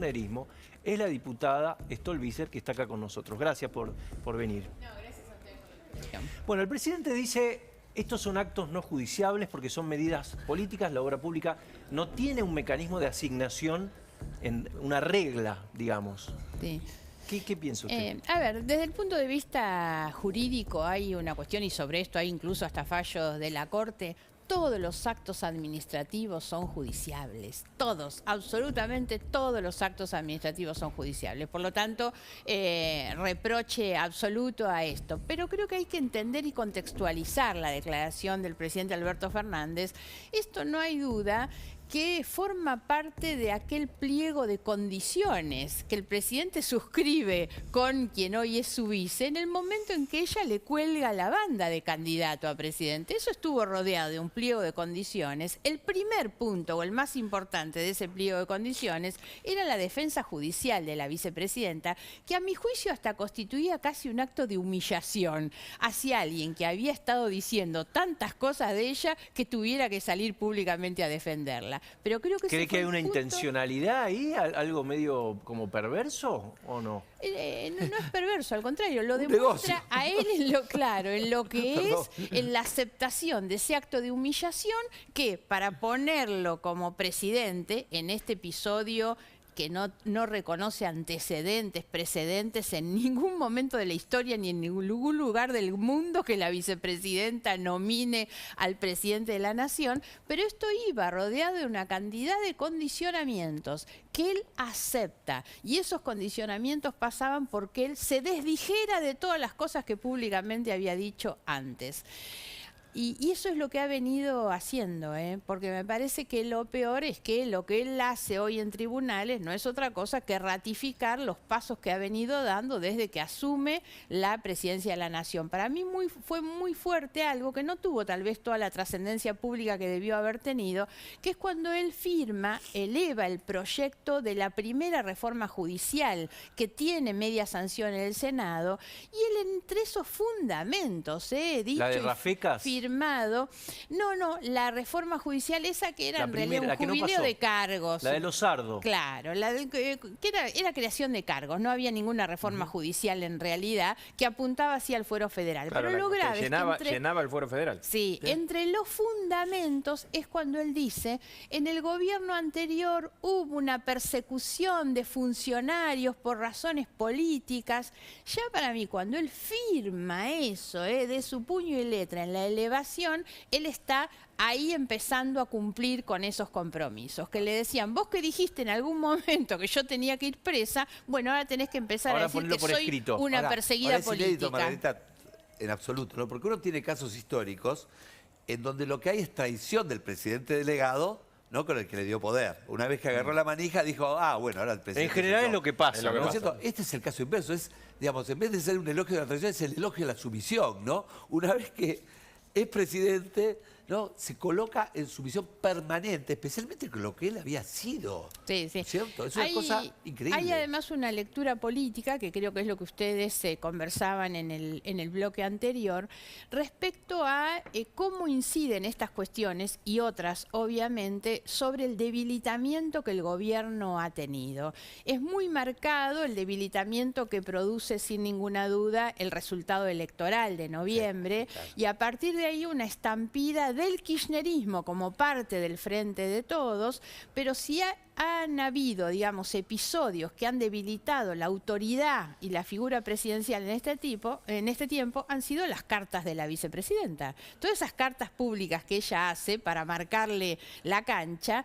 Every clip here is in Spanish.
kirchnerismo es la diputada Stolbizer, que está acá con nosotros. Gracias por venir. No, gracias a ustedes por la invitación. Bueno, el presidente dice, estos son actos no judiciables porque son medidas políticas, la obra pública no tiene un mecanismo de asignación, en una regla, digamos. Sí. ¿Qué piensa usted? A ver, desde el punto de vista jurídico hay una cuestión, y sobre esto hay incluso hasta fallos de la Corte. Todos los actos administrativos son judiciables. Todos, absolutamente todos los actos administrativos son judiciables. Por lo tanto, reproche absoluto a esto. Pero creo que hay que entender y contextualizar la declaración del presidente Alberto Fernández. Esto no hay duda que forma parte de aquel pliego de condiciones que el presidente suscribe con quien hoy es su vice en el momento en que ella le cuelga la banda de candidato a presidente. Eso estuvo rodeado de un pliego de condiciones. El primer punto, o el más importante de ese pliego de condiciones, era la defensa judicial de la vicepresidenta, que a mi juicio hasta constituía casi un acto de humillación hacia alguien que había estado diciendo tantas cosas de ella que tuviera que salir públicamente a defenderla. Pero creo que ¿Cree que hay una intencionalidad ahí? ¿Algo medio como perverso o no? No es perverso, al contrario, lo demuestra a él en lo claro, en lo que es, en la aceptación de ese acto de humillación que, para ponerlo como presidente en este episodio que no reconoce antecedentes, precedentes en ningún momento de la historia ni en ningún lugar del mundo que la vicepresidenta nomine al presidente de la nación, pero esto iba rodeado de una cantidad de condicionamientos que él acepta, y esos condicionamientos pasaban porque él se desdijera de todas las cosas que públicamente había dicho antes. Y eso es lo que ha venido haciendo, porque me parece que lo peor es que lo que él hace hoy en tribunales no es otra cosa que ratificar los pasos que ha venido dando desde que asume la presidencia de la Nación. Para mí fue muy fuerte algo que no tuvo tal vez toda la trascendencia pública que debió haber tenido, que es cuando él eleva el proyecto de la primera reforma judicial que tiene media sanción en el Senado, y él entre esos fundamentos, dicho ¿La de Rafecas? Firmado. No, la reforma judicial esa que era en realidad un jubileo de cargos. La de Lozardo. Claro, que era creación de cargos. No había ninguna reforma judicial en realidad que apuntaba hacia el fuero federal. Claro, pero lo grave es que llenaba el fuero federal. Sí, entre los fundamentos es cuando él dice, en el gobierno anterior hubo una persecución de funcionarios por razones políticas. Ya para mí, cuando él firma eso, de su puño y letra en la elevación, él está ahí empezando a cumplir con esos compromisos, que le decían, vos que dijiste en algún momento que yo tenía que ir presa, bueno, ahora tenés que empezar a decir que soy una perseguida política. Es inédito, Margarita, en absoluto, ¿no? Porque uno tiene casos históricos en donde lo que hay es traición del presidente delegado, ¿no? Con el que le dio poder. Una vez que agarró la manija, dijo, bueno, ahora el presidente... En general es lo que pasa, ¿no? ¿No? ¿Cierto? Este es el caso inverso. Es, digamos, en vez de ser un elogio de la traición, es el elogio de la sumisión, ¿no? Una vez que es presidente, ¿no? Se coloca en sumisión permanente, especialmente con lo que él había sido. Sí. ¿Cierto? Es una cosa increíble. Hay además una lectura política, que creo que es lo que ustedes conversaban en el bloque anterior, respecto a cómo inciden estas cuestiones y otras, obviamente, sobre el debilitamiento que el gobierno ha tenido. Es muy marcado el debilitamiento que produce, sin ninguna duda, el resultado electoral de noviembre, sí, claro. Y a partir de ahí una estampida del kirchnerismo como parte del Frente de Todos, pero si han habido, digamos, episodios que han debilitado la autoridad y la figura presidencial en este tiempo, han sido las cartas de la vicepresidenta. Todas esas cartas públicas que ella hace para marcarle la cancha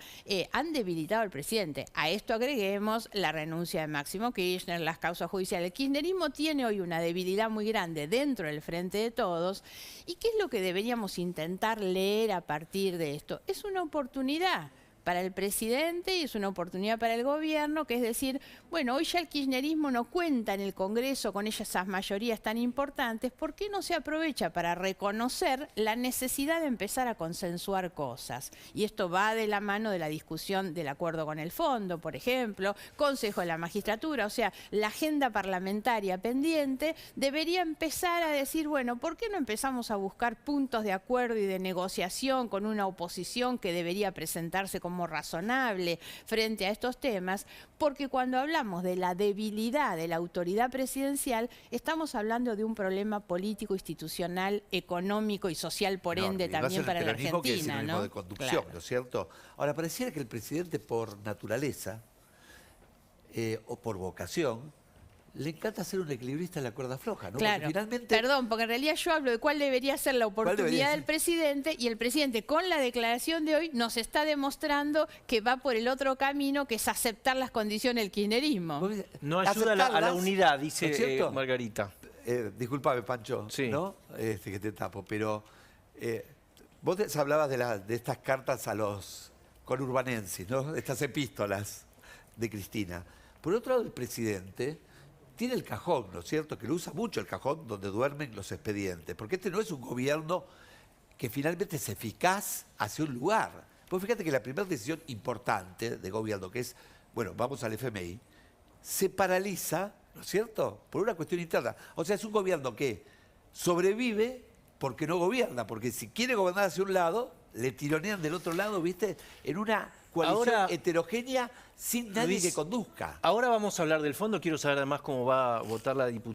han debilitado al presidente. A esto agreguemos la renuncia de Máximo Kirchner, las causas judiciales. El kirchnerismo tiene hoy una debilidad muy grande dentro del Frente de Todos. ¿Y qué es lo que deberíamos intentar leer a partir de esto? Es una oportunidad para el presidente y es una oportunidad para el gobierno, que es decir, bueno, hoy ya el kirchnerismo no cuenta en el Congreso con esas mayorías tan importantes, ¿por qué no se aprovecha para reconocer la necesidad de empezar a consensuar cosas? Y esto va de la mano de la discusión del acuerdo con el fondo, por ejemplo, Consejo de la Magistratura, o sea, la agenda parlamentaria pendiente debería empezar a decir, bueno, ¿por qué no empezamos a buscar puntos de acuerdo y de negociación con una oposición que debería presentarse como como razonable frente a estos temas, porque cuando hablamos de la debilidad de la autoridad presidencial, estamos hablando de un problema político, institucional, económico y social, por ende, también para la Argentina, que es sinónimo ¿no? de conducción, Claro. ¿no es cierto? Ahora, pareciera que el presidente, por naturaleza o por vocación, le encanta ser un equilibrista en la cuerda floja, ¿no? Claro. Porque finalmente... Perdón, porque en realidad yo hablo de cuál debería ser la oportunidad del presidente, y el presidente con la declaración de hoy nos está demostrando que va por el otro camino, que es aceptar las condiciones del kirchnerismo. No ayuda a la Aceptarlas, unidad, ¿no dice es cierto? Margarita. Disculpame, Pancho, Sí. ¿no? Que te tapo, pero vos hablabas de estas cartas a los conurbanenses, ¿no? Estas epístolas de Cristina. Por otro lado, el presidente tiene el cajón, ¿no es cierto? Que lo usa mucho el cajón donde duermen los expedientes, porque este no es un gobierno que finalmente es eficaz hacia un lugar. Pues fíjate que la primera decisión importante de gobierno, que es, bueno, vamos al FMI, se paraliza, ¿no es cierto?, por una cuestión interna. O sea, es un gobierno que sobrevive porque no gobierna, porque si quiere gobernar hacia un lado, le tironean del otro lado, ¿viste? En una coalición Ahora, heterogénea sin nadie Luis, que conduzca. Ahora vamos a hablar del fondo. Quiero saber además cómo va a votar la diputada